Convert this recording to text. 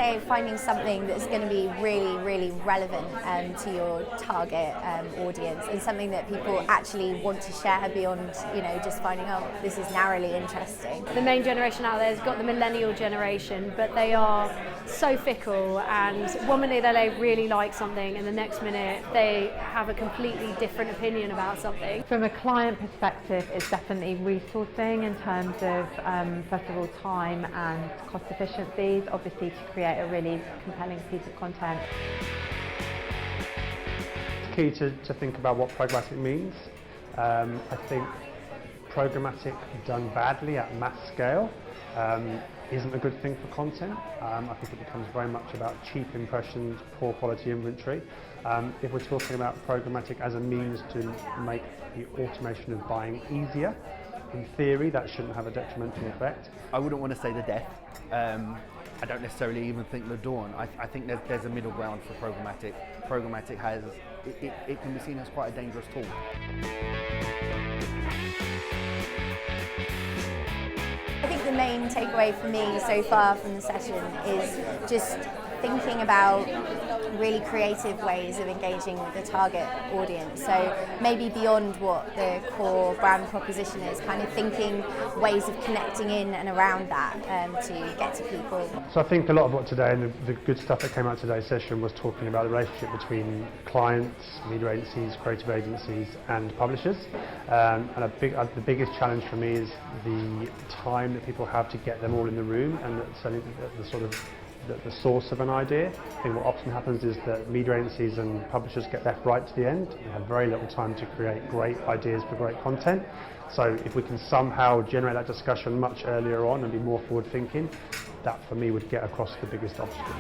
say finding something that's going to be really, really relevant to your target audience, and something that people actually want to share beyond, just finding, oh, this is narrowly interesting. The main generation out there has got the millennial generation, but they are so fickle, and one minute they really like something and the next minute they have a completely different opinion about something. From a client perspective, it's definitely resourcing in terms of, first of all, time and cost efficiencies, obviously to create a really compelling piece of content. It's key to think about what programmatic means. I think programmatic done badly at mass scale isn't a good thing for content. I think it becomes very much about cheap impressions, poor quality inventory. If we're talking about programmatic as a means to make the automation of buying easier, in theory that shouldn't have a detrimental effect. I wouldn't want to say the death. I don't necessarily even think the dawn. I think there's a middle ground for programmatic. Programmatic has, it can be seen as quite a dangerous tool. I think the main takeaway for me so far from the session is just thinking about really creative ways of engaging with the target audience. So maybe beyond what the core brand proposition is, kind of thinking ways of connecting in and around that to get to people. So I think a lot of what today, and the good stuff that came out of today's session, was talking about the relationship between clients, media agencies, creative agencies and publishers. And the biggest challenge for me is the time that people have to get them all in the room, and the source of an idea. I think what often happens is that media agencies and publishers get left right to the end. They have very little time to create great ideas for great content. So if we can somehow generate that discussion much earlier on and be more forward thinking, that for me would get across the biggest obstacle.